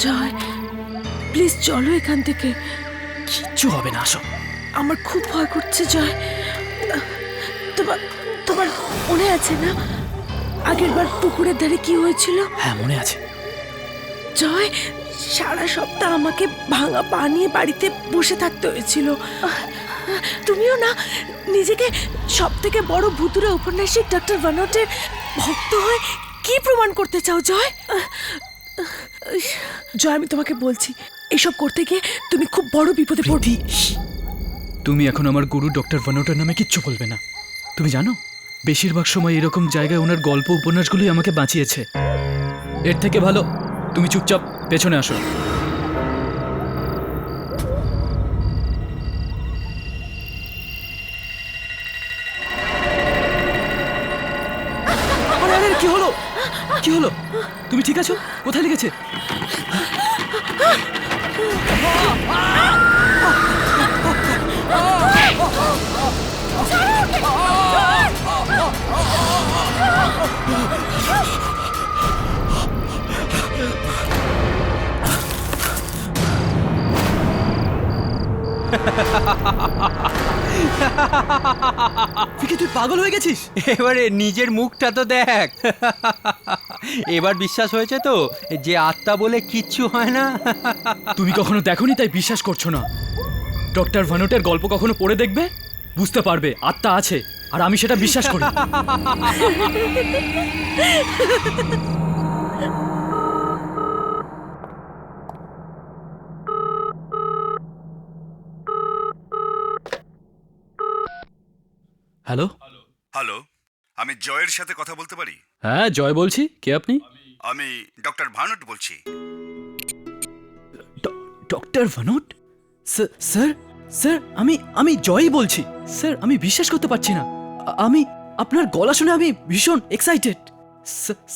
জয়, please চলো এখান থেকে। কিচ্ছু হবে না, আসো। আমার খুব ভয় করছে জয়। তোমার তোমার মনে আছে না আগের বার পুকুরের ধারে কি হয়েছিল? হ্যাঁ, মনে আছে। জয়, সারা সপ্তাহ আমাকে ভাঙা পা নিয়ে বাড়িতে বসে থাকতে হয়েছিল। তুমিও না নিজেকে সব থেকে বড় ভুতুড়ে ঔপন্যাসিক ডক্টর ভানোটের ভক্ত হয়ে কি প্রমাণ করতে চাও জয়? জয়, আমি তোমাকে বলছি এসব করতে গিয়ে তুমি খুব বড় বিপদে পড়বে। তুমি এখন আমার গুরু ডক্টর ভানোটের নামে কিচ্ছু বলবে না। তুমি জানো, বেশিরভাগ সময় এরকম জায়গায় ওনার গল্প উপন্যাসগুলোই আমাকে বাঁচিয়েছে। এর থেকে ভালো তুমি চুপচাপ পেছনে আসো। কি হলো? কি হলো? তুমি ঠিক আছো? কোথায় লেগেছে? তুই পাগল হয়ে গেছিস? এবারে নিজের মুখটা তো দেখ। এবার বিশ্বাস হয়েছে তো যে আত্মা বলে কিচ্ছু হয় না? তুমি কখনো দেখোনি তাই বিশ্বাস করছো না। ডক্টর ভানোটের গল্প কখনো পড়ে দেখবে, বুঝতে পারবে আত্মা আছে, আর আমি সেটা বিশ্বাস করি। হ্যালো। হ্যালো, আমি জয়ের সাথে কথা বলতে পারি? হ্যাঁ, জয় বলছি। কে আপনি? আমি ডক্টর ভানুট বলছি। ডক্টর ভানোট? স্যার, স্যার, আমি জয়ই বলছি। স্যার, আমি বিশ্বাস করতে পারছি না। আমি আপনার গলা শুনে আমি ভীষণ এক্সাইটেড।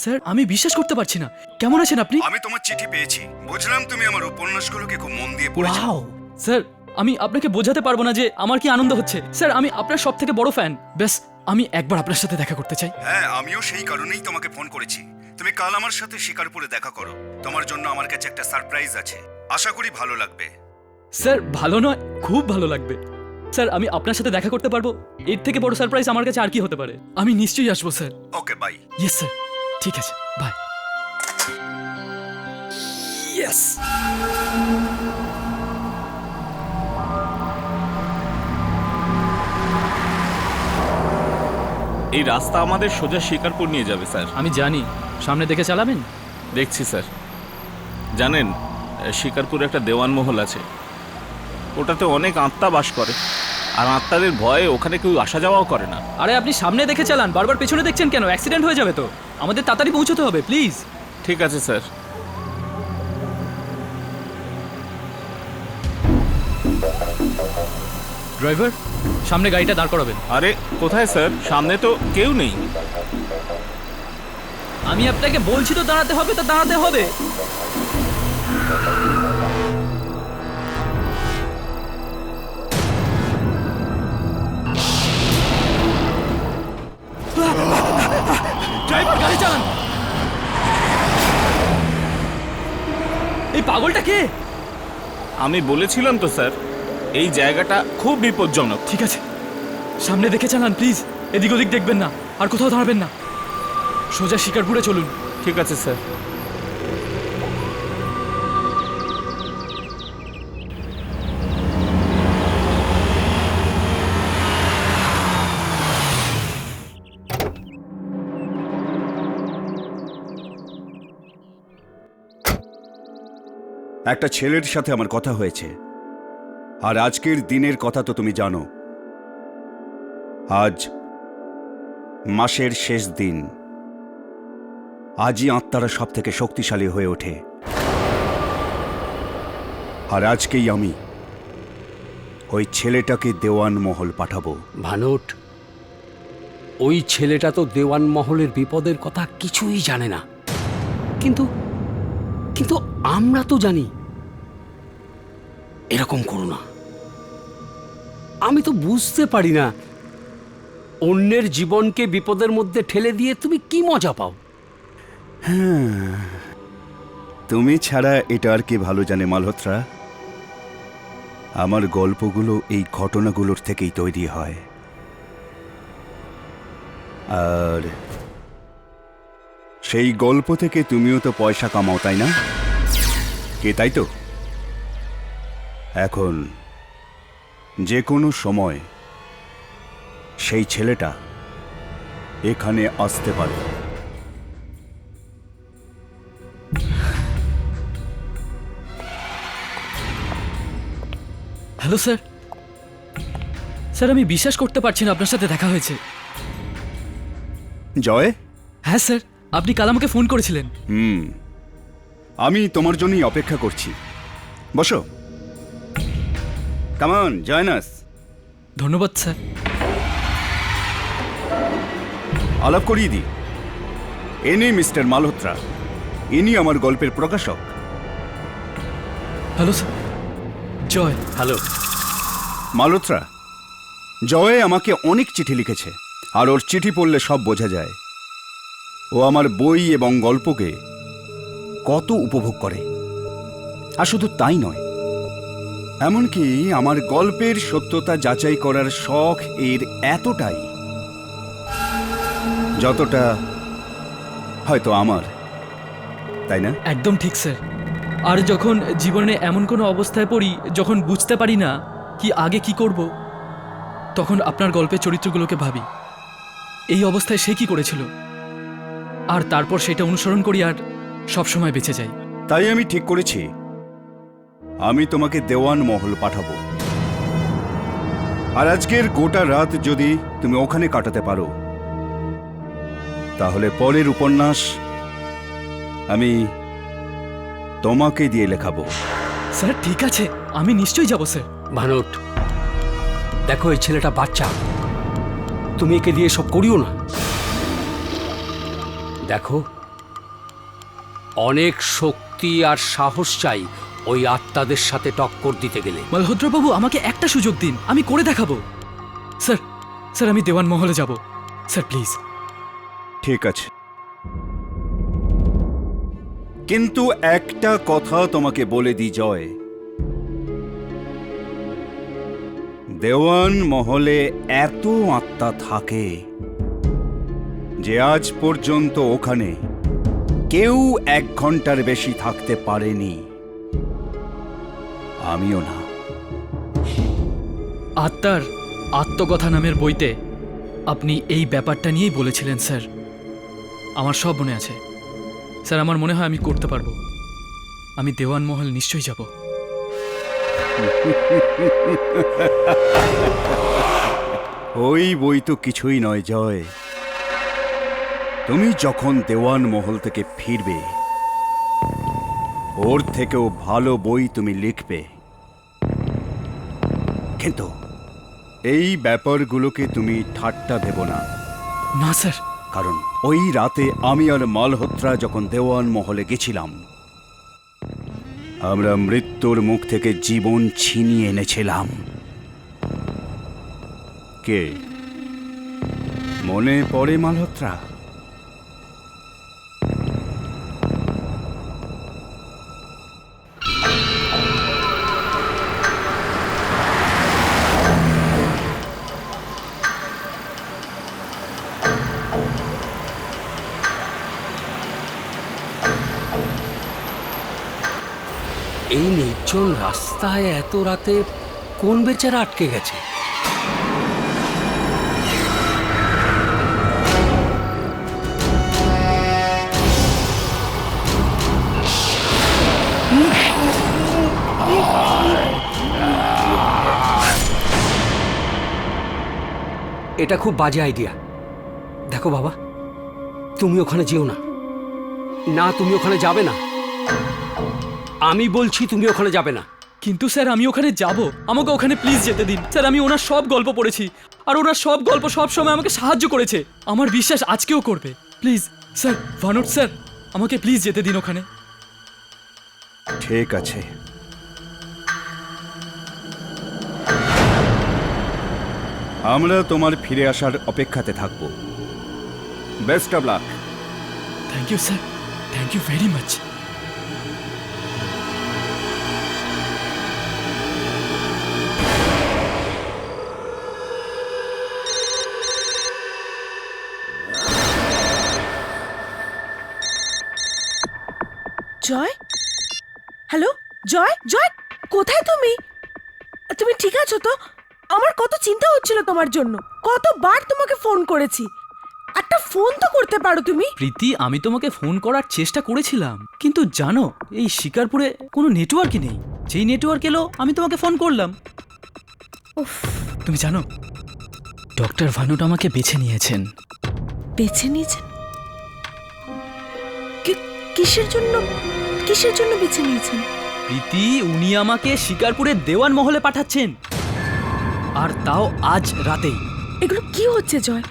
স্যার, আমি বিশ্বাস করতে পারছি না। কেমন আছেন আপনি? আমি তোমার চিঠি পেয়েছি, বুঝলাম তুমি আমার উপন্যাসগুলোকে খুব মন দিয়ে পড়েছো। ওয়াও! স্যার, আমি আপনাকে বোঝাতে পারবো না যে আমার কি আনন্দ হচ্ছে। স্যার, আমি আপনার সব থেকে বড় ফ্যান। ব্যাস, আমি একবার আপনার সাথে দেখা করতে চাই। হ্যাঁ, আমিও সেই কারণেই তোমাকে ফোন করেছি। তুমি কাল আমার সাথে শিকারপুরে দেখা করো। তোমার জন্য আমার কাছে একটা সারপ্রাইজ আছে, আশা করি ভালো লাগবে। স্যার, ভালো নয়, খুব ভালো লাগবে। স্যার, আমি আপনার সাথে দেখা করতে পারবো, এর থেকে বড় সারপ্রাইজ আমার কাছে আর কি হতে পারে। আমি নিশ্চয়ই আসবো sir. Okay, bye. Yes sir, ঠিক আছে, বাই। ইয়েস। এই রাস্তা আমাদের সোজা শিকারপুর নিয়ে যাবে স্যার। আমি জানি, সামনে দেখে চালাবেন। দেখছি স্যার। জানেন, শিকারপুরে একটা দেওয়ানমহল আছে, ওটাতে অনেক আত্মা বাস করে, আর আত্মাদের ভয়ে ওখানে কেউ আসা যাওয়াও করে না। আরে আপনি সামনে দেখে চালান, বারবার পেছনে দেখছেন কেন? অ্যাক্সিডেন্ট হয়ে যাবে তো। আমাদের তাড়াতাড়ি পৌঁছতে হবে, প্লিজ। ঠিক আছে স্যার। ড্রাইভার, সামনে গাড়িটা দাঁড় করাবেন। আরে কোথায় স্যার? সামনে তো কেউ নেই। আমি আপনাকে বলছি তো দাঁড়াতে হবে, তো দাঁড়াতে হবে। ড্রাইভার, গাড়ি চালান। এই পাগলটা কে? আমি বলেছিলাম তো স্যার, এই জায়গাটা খুব বিপজ্জনক। ঠিক আছে, সামনে দেখে চালান প্লিজ। এদিক ওদিক দেখবেন না, আর কোথাও দাঁড়াবেন না। সোজা শিকারপুরে চলুন। ঠিক আছে স্যার। একটা ছেলের সাথে আমার কথা হয়েছে, আর আজকের দিনের কথা তো তুমি জানো। আজ মাসের শেষ দিন। আজই আত্মারা সব থেকে শক্তিশালী হয়ে ওঠে, আর আজকেই আমি ওই ছেলেটাকে দেওয়ানমহল পাঠাবো। ভানুট, ওই ছেলেটা তো দেওয়ানমহলের বিপদের কথা কিছুই জানে না, কিন্তু কিন্তু আমরা তো জানি। এরকম করো না। আমি তো বুঝতে পারি না, অন্যের জীবনকে বিপদের মধ্যে ঠেলে দিয়ে তুমি কি মজা পাও? তুমি ছাড়া এটা আর কে ভালো জানে মালহোত্রা? আমার গল্পগুলো এই ঘটনাগুলোর থেকেই তৈরি হয়। আর সেই গল্প থেকে তুমিও তো পয়সা কামাও, তাই না? কে তাই তো? এখন যে কোনো সময় সেই ছেলেটা এখানে আসতে পারে। Hello sir. স্যার আমি বিশ্বাস করতে পারছি না আপনার সাথে দেখা হয়েছে। জয়, হ্যাঁ স্যার, আপনি কাল আমাকে ফোন করেছিলেন। আমি তোমার জন্যই অপেক্ষা করছি। বসো। Come on, join us. ধন্যবাদ স্যার। আলাপ করিয়ে দিই। এনে মিস্টার মালহোত্রা, ইনি আমার গল্পের প্রকাশক। Hello sir. Joy. Hello. Malhotra, Joy আমাকে অনেক চিঠি লিখেছে, আর ওর চিঠি পড়লে সব বোঝা যায় ও আমার বই এবং গল্পকে কত উপভোগ করে। আর শুধু তাই নয়, এমনকি আমার গল্পের সত্যতা যাচাই করার শখ এর এতটাই যতটা হয়তো আমার, তাই না? একদম ঠিক স্যার। আর যখন জীবনে এমন কোনো অবস্থায় পড়ি যখন বুঝতে পারি না কি আগে কি করব, তখন আপনার গল্পের চরিত্রগুলোকে ভাবি এই অবস্থায় সে কি করেছিল, আর তারপর সেটা অনুসরণ করি আর সবসময় বেঁচে যাই। তাই আমি ঠিক করেছি আমি তোমাকে দেওয়ান মহল পাঠাবো। আর আজকের গোটা রাত যদি তুমি ওখানে কাটাতে পারো, তাহলে পরের উপন্যাস আমি তোমাকে দিয়ে লেখাবো। স্যার ঠিক আছে, আমি নিশ্চয়ই যাব স্যার। ভানুট, দেখো এই ছেলেটা বাচ্চা, তুমি একে দিয়ে সব করিও না। দেখো, অনেক শক্তি আর সাহস চাই ওই আত্মাদের সাথে টক্কর দিতে গেলে। মালহোত্রাবাবু আমাকে একটা সুযোগ দিন, আমি করে দেখাবো। স্যার, স্যার আমি দেওয়ান মহলে যাব স্যার, প্লিজ। ঠিক আছে, কিন্তু একটা কথা তোমাকে বলে দিই জয়, দেওয়ান মহলে এত আত্মা থাকে যে আজ পর্যন্ত ওখানে কেউ 1 ঘন্টার বেশি থাকতে পারেনি, আমিও না। আত্মার আত্মকথা নামের বইতে আপনি এই ব্যাপারটা নিয়েই বলেছিলেন স্যার। আমার সব মনে আছে স্যার, আমার মনে হয় আমি করতে পারবো। আমি দেওয়ান মহল নিশ্চয়ই যাব। ওই বই তো কিছুই নয় জয়। তুমি যখন দেওয়ান মহল থেকে ফিরবে, ওর থেকেও ভালো বই তুমি লিখবে। কিন্তু এই ব্যাপারগুলোকে তুমি ঠাট্টা ভেবো না, না স্যার। কারণ ওই রাতে আমি আর মালহোত্রা যখন দেওয়ান মহলে গেছিলাম, আমরা মৃত্যুর মুখ থেকে জীবন ছিনিয়ে এনেছিলাম। কে মনে পড়ে মালহোত্রা? এই নির্জন রাস্তায় এত রাতে কোন বেচারা আটকে গেছে? এটা খুব বাজে আইডিয়া। দেখো বাবা, তুমি ওখানে যেও না। না, তুমি ওখানে যাবে না। আমি বলছি তুমি ওখানে যাবে না। কিন্তু স্যার আমি ওখানে যাব, আমাকে ওখানে প্লিজ যেতে দিন স্যার। আমি ওনার সব গল্প পড়েছি, আর ওনার সব গল্প সব সময় আমাকে সাহায্য করেছে। আমার বিশ্বাস আজকেও করবে। প্লিজ স্যার, ভানুট স্যার, আমাকে প্লিজ যেতে দিন ওখানে। ঠিক আছে, আমরা তোমার ফিরে আসার অপেক্ষাতে থাকব। Best of luck. Thank you sir, thank you very much. Joy, hello Joy, Joy কোথায় তুমি? তুমি ঠিক আছো তো? আমার কত চিন্তা হচ্ছিল তোমার জন্য, কতবার তোমাকে ফোন করেছি, একটা ফোন তো করতে পারো তুমি। প্রীতি, আমি তোমাকে ফোন করার চেষ্টা করেছিলাম, কিন্তু জানো এই শিকারপুরে কোনো নেটওয়ার্কই নেই। যেই নেটওয়ার্ক এলো আমি তোমাকে ফোন করলাম। তুমি জানো ডক্টর ভানুট আমাকে বেছে নিয়েছেন। বেছে নিয়েছেন? কিসের জন্য, কিসের জন্য বেছে নিয়েছেন? প্রীতি, উনি আমাকে শিকারপুরের দেওয়ান মহলে পাঠাচ্ছেন, আর তাও আজ রাতেই। এগুলো কি হচ্ছে জয়?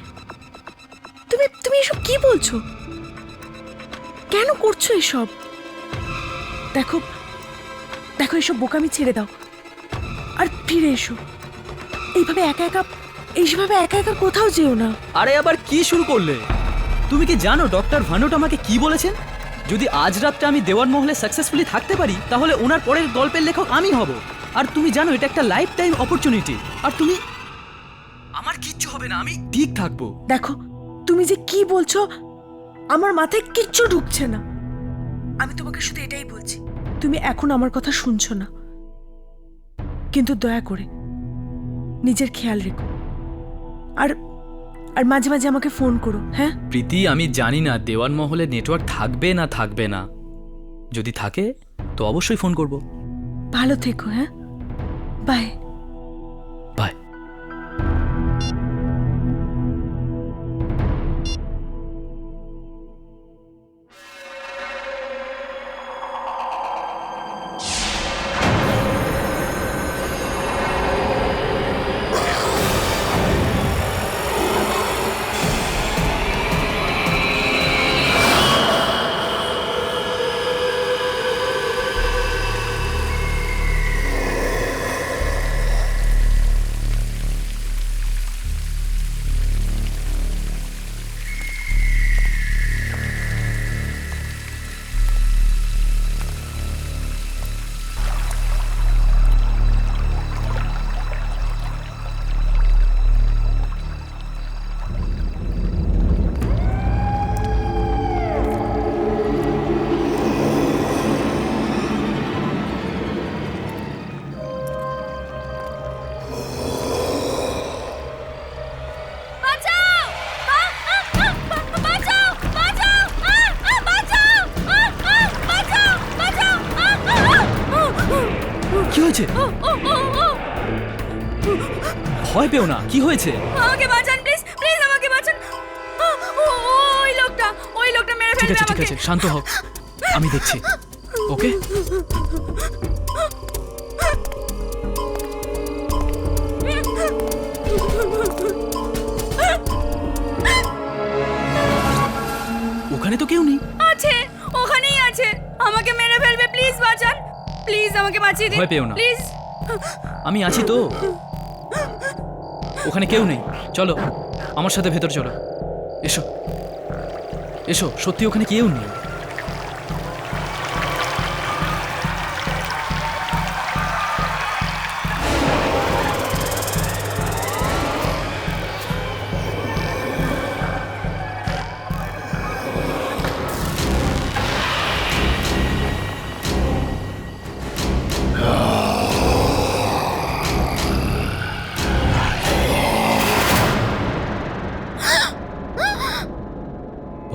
তুমি তুমি এসব কি বলছো? কেন করছো এসব? দেখো দেখো, এসব বোকামি ছেড়ে দাও আর ফিরে এসো। এইভাবে একা একা কোথাও যেও না। আরে আবার কি শুরু করলে? তুমি কি জানো ডক্টর ভানুট আমাকে কি বলেছেন? যদি আজ রাতটা আমি দেওয়ান মহলে সাকসেসফুলি থাকতে পারি, তাহলে ওনার পরের গল্পের লেখক আমি হব। আর তুমি জানো এটা একটা লাইফ টাইম অপরচুনিটি। আর তুমি, আমার কিচ্ছু হবে না, আমি ঠিক থাকবো। দেখো তুমি যে কি বলছো, আমার মাথায় কিচ্ছু ঢুকছে না। আমি তোমাকে শুধু এটাই বলছি, তুমি এখন আমার কথা শুনছো না, কিন্তু দয়া করে নিজের খেয়াল রেখো। আর আর মাঝে মাঝে আমাকে ফোন করো, হ্যাঁ? প্রীতি, আমি জানি না দেওয়ান মহলে নেটওয়ার্ক থাকবে না থাকবে না। যদি থাকে তো অবশ্যই ফোন করব। ভালো থেকো, হ্যাঁ? বাই। বাই। কি হয়েছে? ভয় পেও না, কি হয়েছে? আমাকে বাঁচান প্লিজ, প্লিজ আমাকে বাঁচান। ওই লোকটা মেরে ঠিক ফেলবে আছে ঠিক আমাকে। আছে, শান্ত হও, আমি দেখছি। ওকে, ওখানে তো কেউ নেই। আছে, ওখানেই আছে, আমাকে মেরে ফেলবে, প্লিজ বাঁচান, প্লিজ আমাকে বাঁচিয়ে দিন। ভয় পেও না। প্লিজ। আমি আছি তো, ওখানে কেউ নেই। চলো আমার সাথে ভেতর চলো, এসো এসো, সত্যি ওখানে কেউ নেই।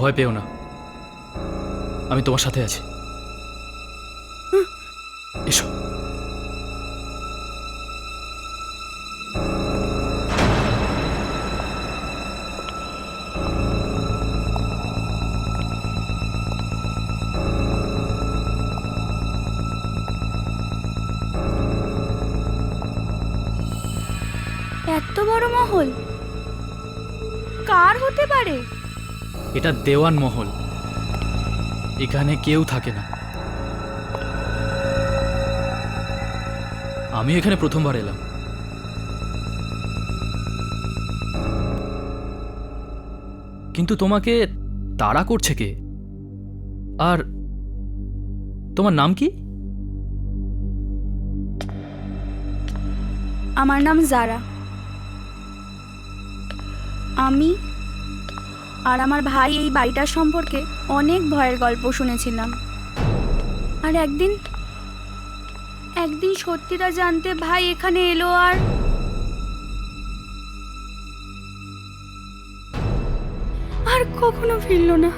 ভয় পেও না, আমি তোমার সাথে আছি। এসো। এত বড় মহল কার হতে পারে? এটা দেওয়ান মহল, এখানে কেউ থাকে না। আমি এখানে প্রথমবার এলাম। কিন্তু তোমাকে তাড়া করছে কে? আর তোমার নাম কি? আমার নাম জারা। আমি আর আমার ভাই এই বাড়িটার সম্পর্কে অনেক ভয়ের গল্প শুনেছিলাম। আর একদিন সত্যিটা জানতে ভাই এখানে এলো আর কখনো ফিরলো না।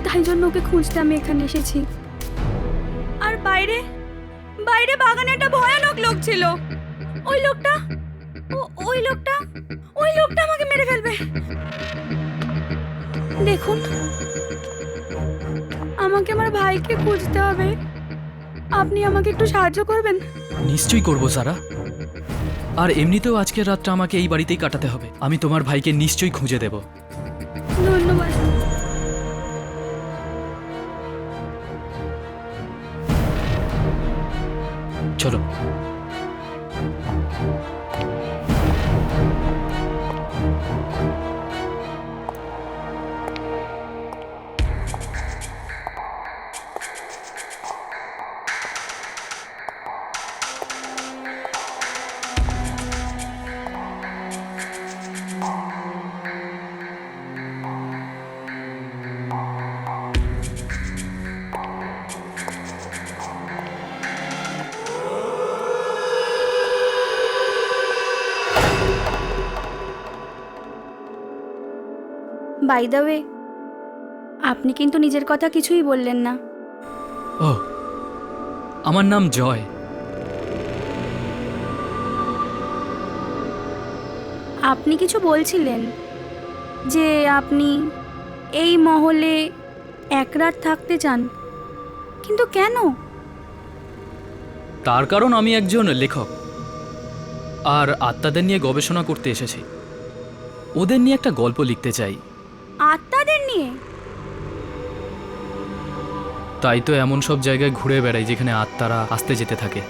তাই জন্য ওকে খুঁজতে আমি এখানে এসেছি। আর বাইরে বাগানে একটা ভয়ানক লোক ছিল। ওই লোকটা আমাকে মেরে ফেলবে। দেখুন, আমাকে আমার ভাইকে খুঁজতে হবে। আপনি আমাকে একটু সাহায্য করবেন? নিশ্চয়ই করবো সারা। আর এমনিতেও আজকের রাতটা আমাকে এই বাড়িতেই কাটাতে হবে। আমি তোমার ভাইকে নিশ্চয়ই খুঁজে দেব। ধন্যবাদ। চলো। বাই দ্য ওয়ে, আপনি কিন্তু নিজের কথা কিছুই বললেন না। ও, আমার নাম জয়। আপনি কিছু বলছিলেন যে আপনি এই মহলে এক রাত থাকতে চান, কিন্তু কেন? তার কারণ আমি একজন লেখক আর আত্মাদের নিয়ে গবেষণা করতে এসেছি। ওদের নিয়ে একটা গল্প লিখতে চাই। আত্মাদের নিয়ে? তাই তো এমন সব জায়গায় ঘুরে বেড়াই যেখানে আত্মারা আসতে যেতে থাকে।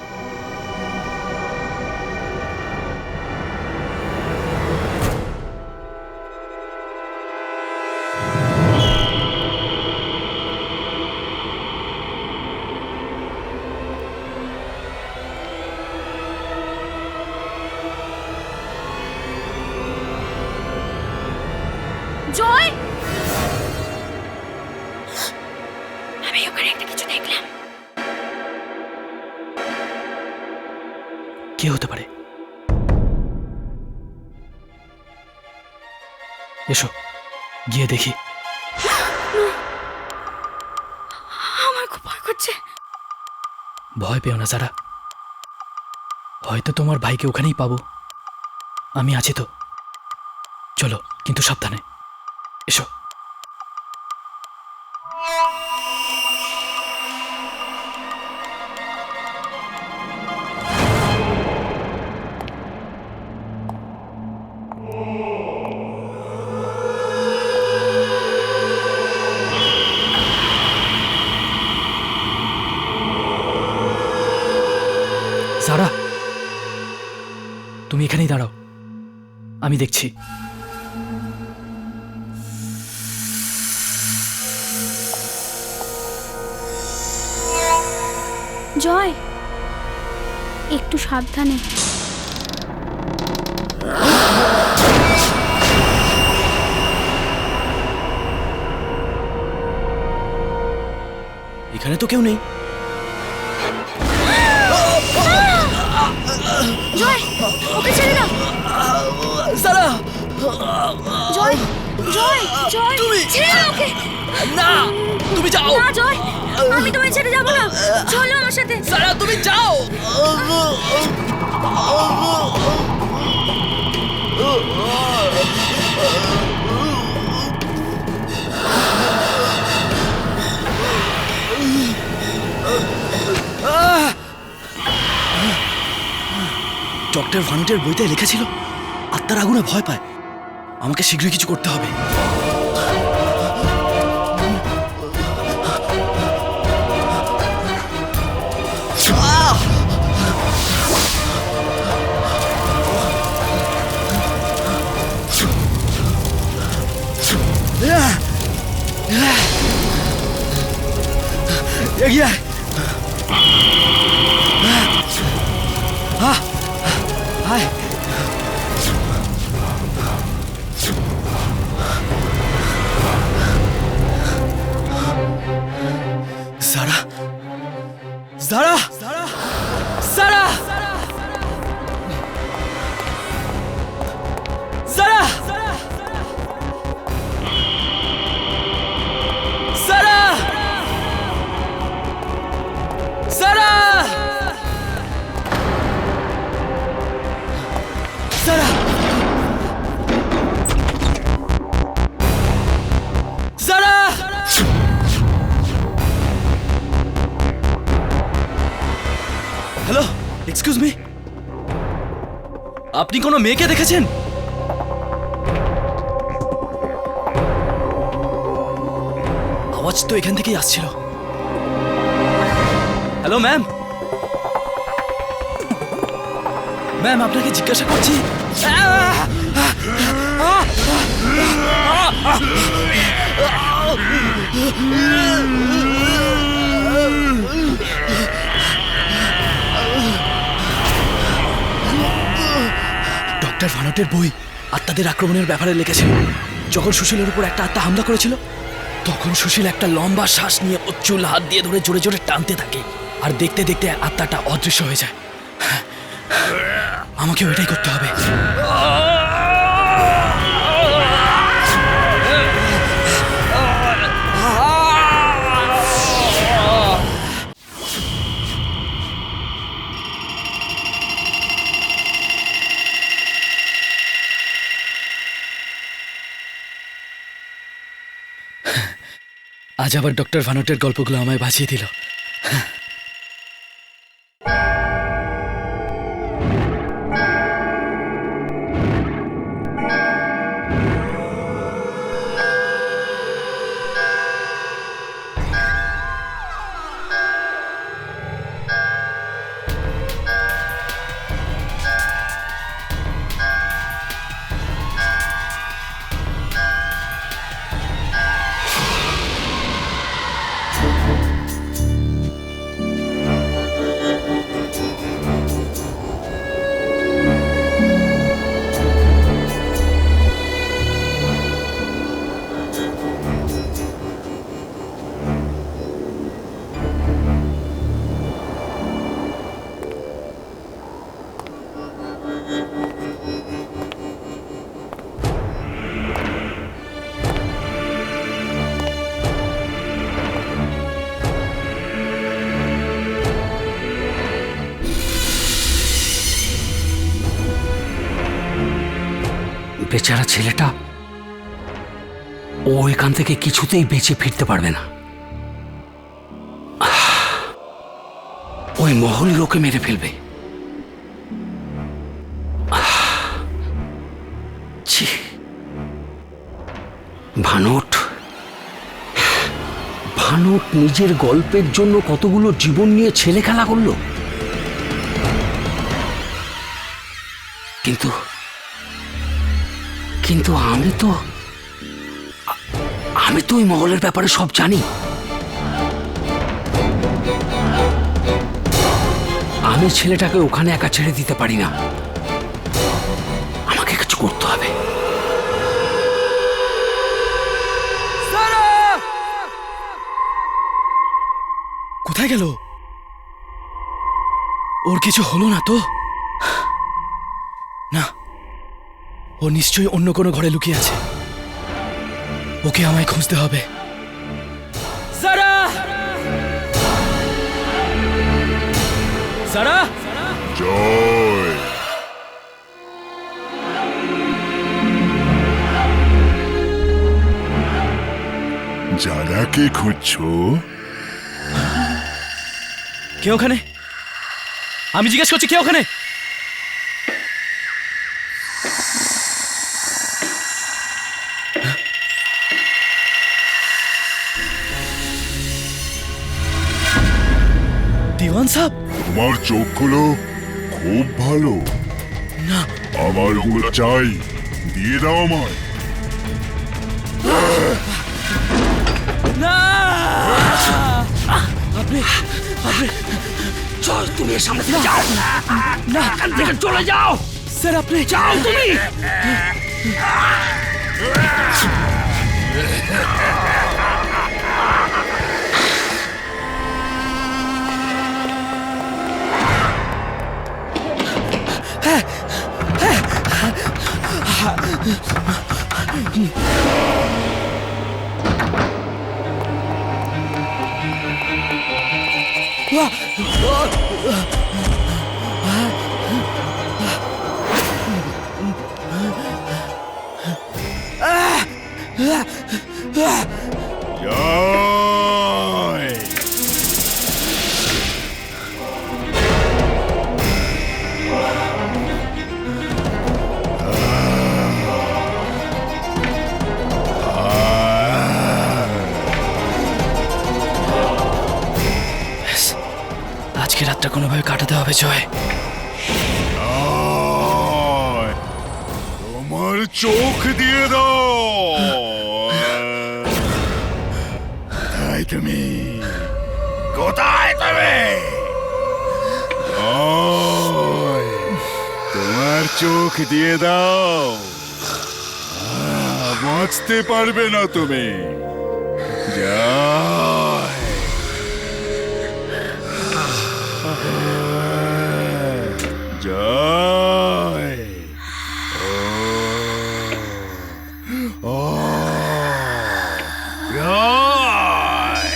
জয়, আমি ওখানে একটা কিছু দেখলাম। কে হতে পারে? এসো গিয়ে দেখি। আমার খুব ভয় করছে। ভয় পেও না সারা, হয়তো তোমার ভাইকে ওখানেই পাবো। আমি আছি তো। চলো, কিন্তু সাবধানে এসো। সারা, তুমি এখানেই দাঁড়াও, আমি দেখছি। জয়, একটু সাবধানে। এখানে তো কেউ নেই। জয়, ওকে ছেড়ে দাও। সারা, জয়, জয়, জয়, ছেড়ে দাও ওকে। না, তুমি যাও। না জয়, আমি তোমায় ছেড়ে যাবো না। চলো আমার সাথে। সারা, তুমি যাও। ডক্টর ভানুটের বইতে লেখা ছিল আত্মার আগুনে ভয় পায়। আমাকে শীঘ্রই কিছু করতে হবে। এগিয়ে আয়। আয়। সারা সারা সারা সারা সারা সারা সারা সারা হ্যালো এক্সকিউজ মি, আপনি কোনো মেয়েকে দেখেছেন? আওয়াজ তো এখান থেকেই আসছিল। হ্যালো ম্যাম, ম্যাম আপনাকে জিজ্ঞাসা করছি। ডক্টর ভানটের বই আত্মাদের আক্রমণের ব্যাপারে লিখেছিল। যখন সুশীলের উপর একটা আত্মা হামলা করেছিল, তখন সুশীল একটা লম্বা শ্বাস নিয়ে ওর চুল হাত দিয়ে ধরে জোরে জোরে টানতে থাকে, আর দেখতে দেখতে আত্মাটা অদৃশ্য হয়ে যায়। আমাকে ওইটাই করতে হবে। আজ আবার ডক্টর ভানটের গল্পগুলো আমায় বাঁচিয়ে দিল। বেচারা ছেলেটা, ও এখান থেকে কিছুতেই বেঁচে ফিরতে পারবে না। ওই মহলই ওকে মেরে ফেলবে। ছি, ভানট নিজের গল্পের জন্য কতগুলো জীবন নিয়ে ছেলে খেলা করলো, কিন্তু আমি তো ওই মহলের ব্যাপারে সব জানি। আমি ছেলেটাকে ওখানে একা ছেড়ে দিতে পারি না, আমাকে কিছু করতে হবে। কোথায় গেল? ওর কিছু হলো না তো? না, ও নিশ্চয়ই অন্য কোনো ঘরে লুকিয়ে আছে। ওকে আমায় খুঁজতে হবে। সারা! সারা! জয়, যারাকে খুঁজছো? কে ওখানে? আমি জিজ্ঞেস করছি, কে ওখানে? দিওয়ান সাহেব, তোমার চোখগুলো খুব ভালো। না, আমার ওগুলো চাই, দিয়ে দাও আমায়। না! আপনি চল, তুমি এর সামনে থেকে যাও। না, এখান থেকে চলে যাও। স্যার, আপনি যাও তুমি। বাবা জয় আজকে রাতটা কোনোভাবে কাটাতে হবে জয়। জয় তোমার চোখ দিয়ে দাও কোথায় তুমি কোথায় তুমি জয় তোমার চোখ দিয়ে দাও বাঁচতে পারবে না তুমি জয় জয় ও জয়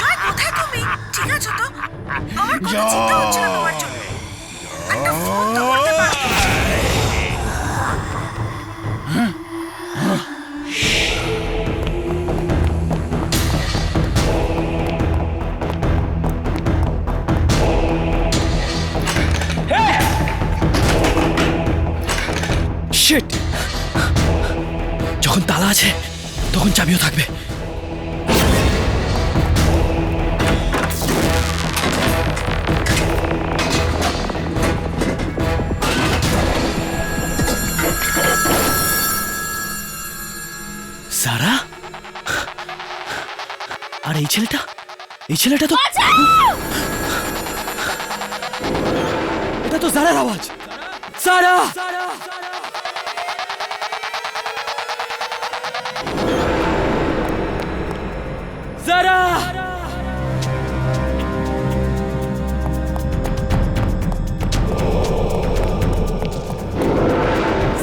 জয় কোথায় তুমি? ঠিক আছো তো? আমার কোনো চিন্তা হচ্ছে না তোমার জন্য। একটা ফোন তো করতে পারো। শিট, যখন তালা আছে তখন চাবিও থাকবে। সারা, আর এই ছেলেটা তো এটা তো সারার আওয়াজ। সারা, সারা,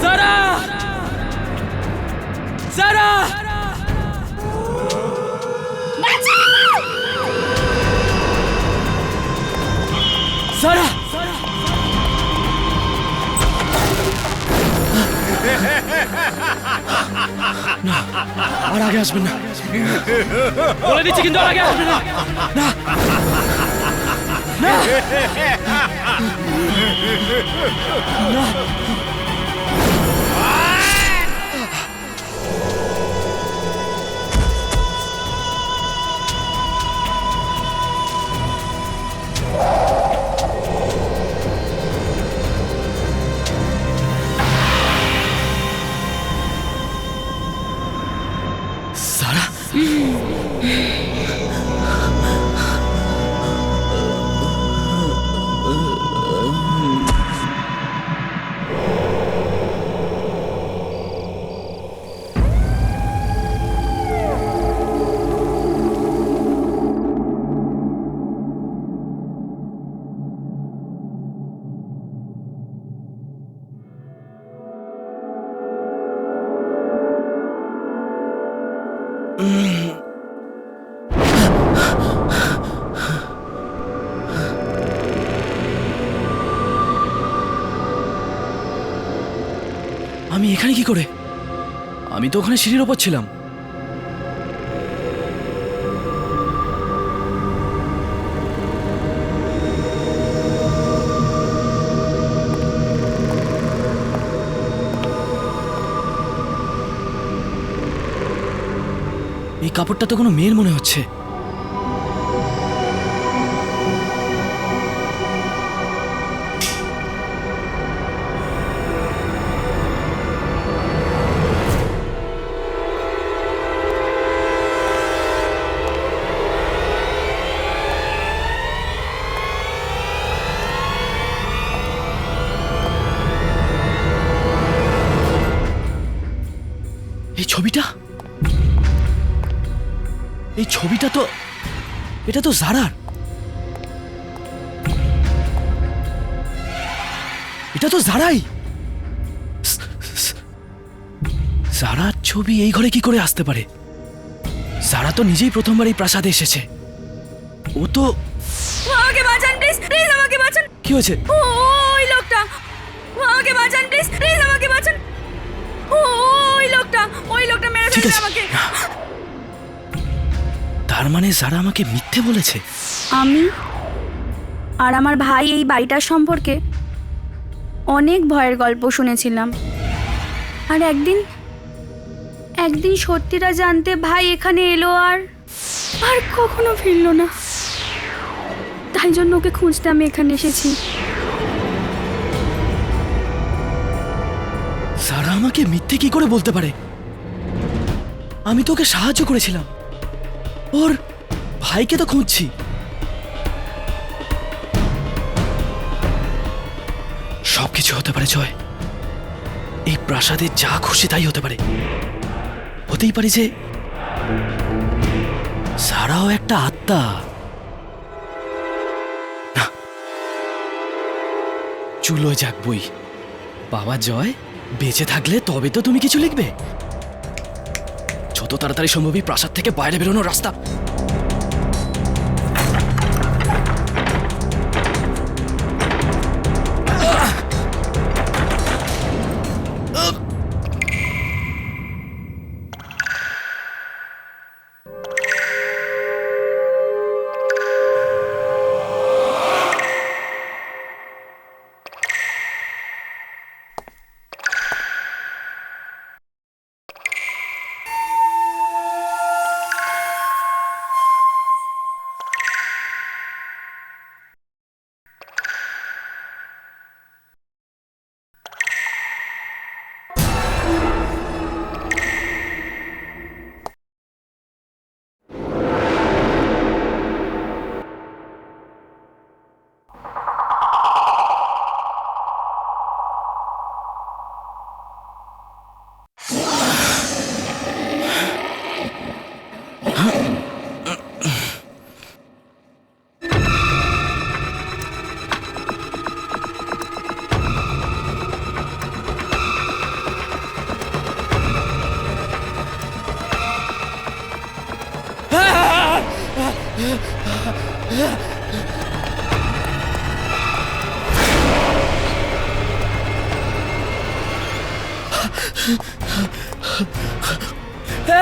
সারা, সারা, সারা, না, আর আগে আসবেন না, বলে দিচ্ছি কিন্তু আর আগে আসবেন না, না, না, না। সারা, আমি এখানে কি করে? আমি তো ওখানে সিঁড়ির ওপর ছিলাম। এই কাপড়টা তো কোনো মেয়ের মনে হচ্ছে। এই ছবিটা তো, এটা তো জারার। এটা তো জারাই। সারার ছবি এই ঘরে কি করে আসতে পারে? সারা তো নিজেই প্রথমবার এই প্রাসাদে এসেছে। ও তো আমাকে বাঁচান প্লিজ, প্লিজ আমাকে বাঁচান। কি হয়েছে? ওই লোকটা, আমাকে বাঁচান প্লিজ, প্লিজ আমাকে বাঁচান। ওই লোকটা মেরে ঠিক ফেলবে আছে। আমাকে। তার মানে সারা আমাকে মিথ্যে বলেছে? আমি আর আমার ভাই এই বাড়িটার সম্পর্কে অনেক ভয়ের গল্প শুনেছিলাম, আর একদিন সত্যিটা জানতে ভাই এখানে এলো আর কখনো ফিরল না। তাই জন্য ওকে খুঁজতে আমি এখানে এসেছি। সারা আমাকে মিথ্যে কি করে বলতে পারে? আমি তোকে সাহায্য করেছিলাম, ওর ভাইকে তো খুঁজছি। সবকিছু হতে পারে জয়, এই প্রাসাদে যা খুশি তাই হতে পারে। হতেই পারে যে সারাও একটা আত্মা। না, চুলো যাক বই। বাবা জয় বেঁচে থাকলে তবে তো তুমি কিছু লিখবে। যত তাড়াতাড়ি সম্ভব এই প্রাসাদ থেকে বাইরে বেরোনোর রাস্তা।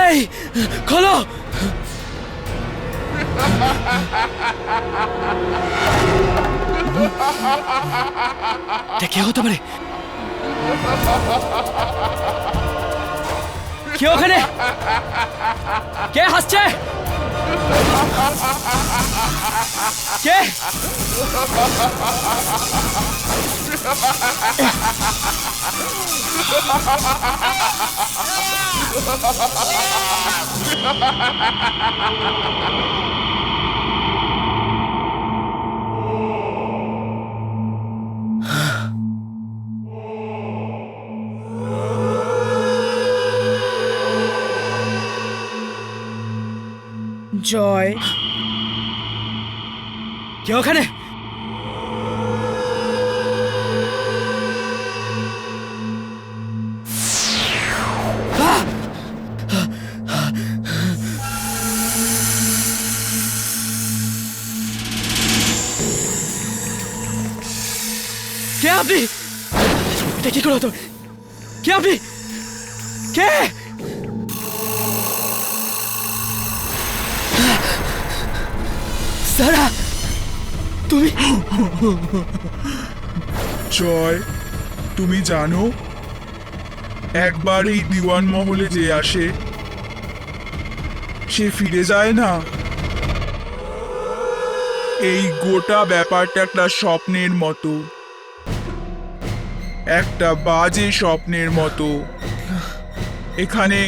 এই খোলো। কে হতে পারে? কে ওখানে? কে হাসছে? কে? জয়, কে ওখানে? কে আপনি? এটা কি করে হতো? কে আপনি? কে? সারা, তুমি? জয়, তুমি জানো একবার এই দিওয়ান মহলে যে আসে সে ফিরে যায় না। এই গোটা ব্যাপারটা একটা স্বপ্নের মতো, একটা বাজে স্বপ্নের মতো। এখানে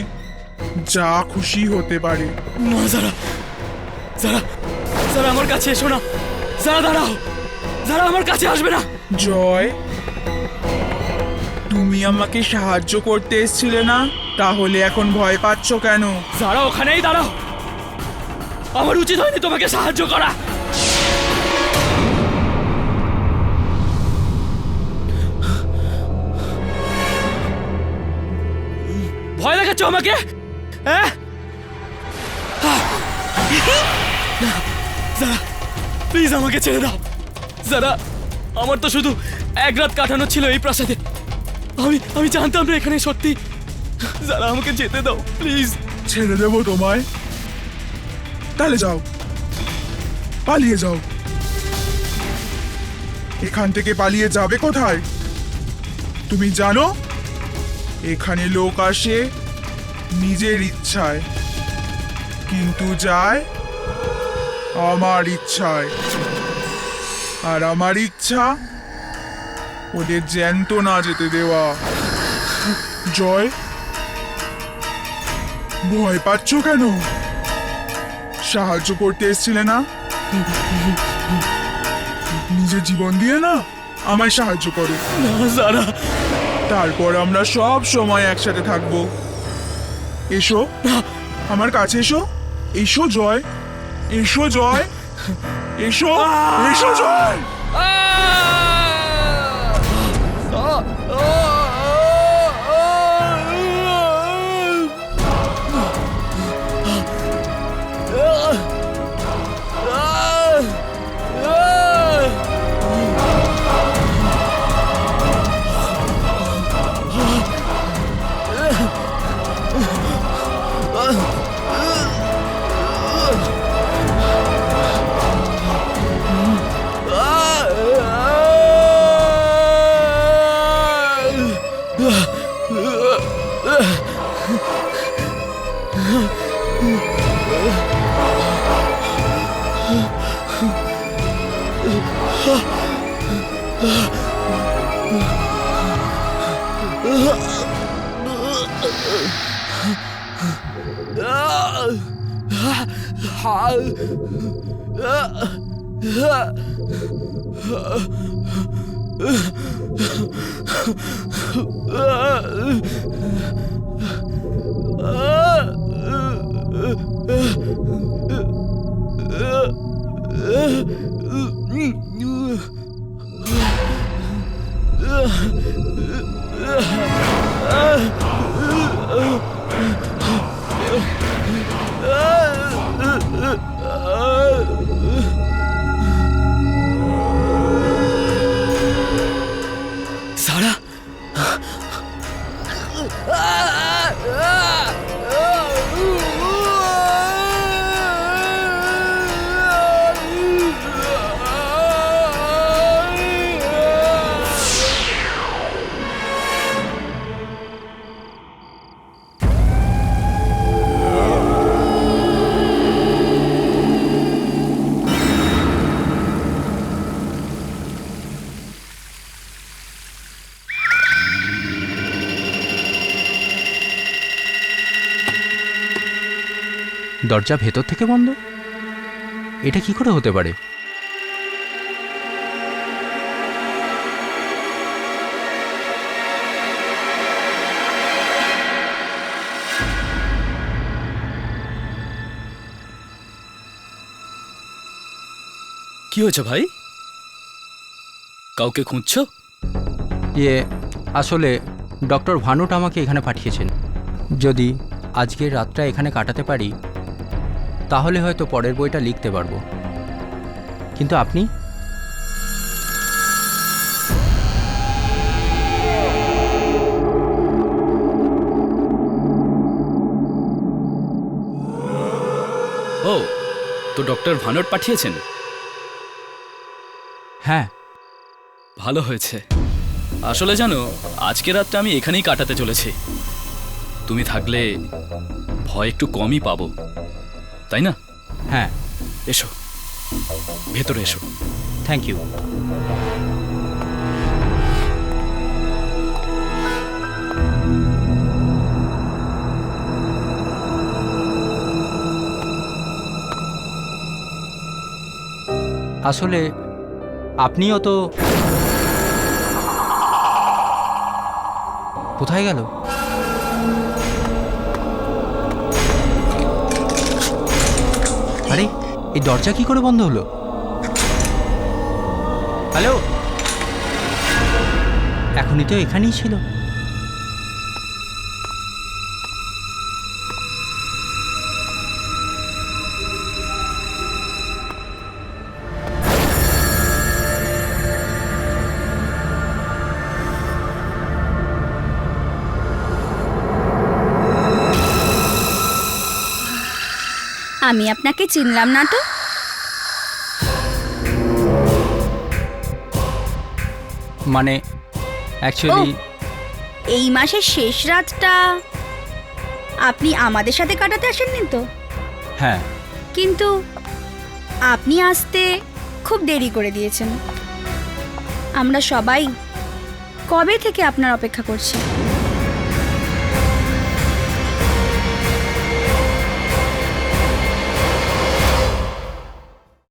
যা খুশি হতে পারে। না যারা, যারা, যারা আমার কাছে এসো না। যারা দাঁড়াও, যারা আমার কাছে আসবে না। জয়, তুমি আমাকে সাহায্য করতে এসেছিলে না, তাহলে এখন ভয় পাচ্ছ কেন? যারা ওখানেই দাঁড়াও, আমার উচিত হয়নি তোমাকে সাহায্য করা। ভয় লাগে রেখেছো আমাকে? হ্যাঁ যারা, প্লিজ আমাকে ছেড়ে দাও। যারা, আমার তো শুধু এক রাত কাটানো ছিল এই প্রাসাদে। আমি জানতাম না এখানে সত্যি। যারা, আমাকে যেতে দাও প্লিজ। ছেড়ে দেবো তোমায়? তাহলে যাও, পালিয়ে যাও। এখান থেকে পালিয়ে যাবে কোথায়? তুমি জানো এখানে লোক আসে নিজের ইচ্ছায়, কিন্তু যায় আমার ইচ্ছায়। আর আমার ইচ্ছা ওদের জ্যান্ত না যেতে দেওয়া। জয়, ভয় পাচ্ছ কেন? সাহায্য করতে এসেছিলে না? নিজের জীবন দিয়ে না আমায় সাহায্য করো। যারা, তারপর আমরা সব সময় একসাথে থাকবো। এসো, আমার কাছে এসো। এসো জয়, এসো জয়, এসো, এসো জয়। সারা, দরজা ভেতর থেকে বন্ধ? এটা কি করে হতে পারে? কি হয়েছে ভাই? কাউকে খুঁজছো? আসলে ডক্টর ভানুট আমাকে এখানে পাঠিয়েছেন। যদি আজকের রাতটা এখানে কাটাতে পারি তাহলে হয়তো পরের বইটা লিখতে পারবো। কিন্তু আপনি? ও, তো ডক্টর ভানট পাঠিয়েছেন? হ্যাঁ। ভালো হয়েছে। আসলে জানো, আজকের রাতটা আমি এখানেই কাটাতে চলেছি। তুমি থাকলে ভয় একটু কমই পাবো, তাই না? হ্যাঁ। এসো, ভেতরে এসো। Thank you. আসলে আপনিও তো... কোথায় গেল? আরে, এই দরজা কি করে বন্ধ হলো? হ্যালো, এখনই তো এখানেই ছিল। আমি আপনাকে চিনলাম না তো। মানে অ্যাকচুয়ালি এই মাসের শেষ রাতটা আপনি আমাদের সাথে কাটাতে আসেননি তো? হ্যাঁ, কিন্তু আপনি আসতে খুব দেরি করে দিয়েছেন। আমরা সবাই কবে থেকে আপনার অপেক্ষা করছি।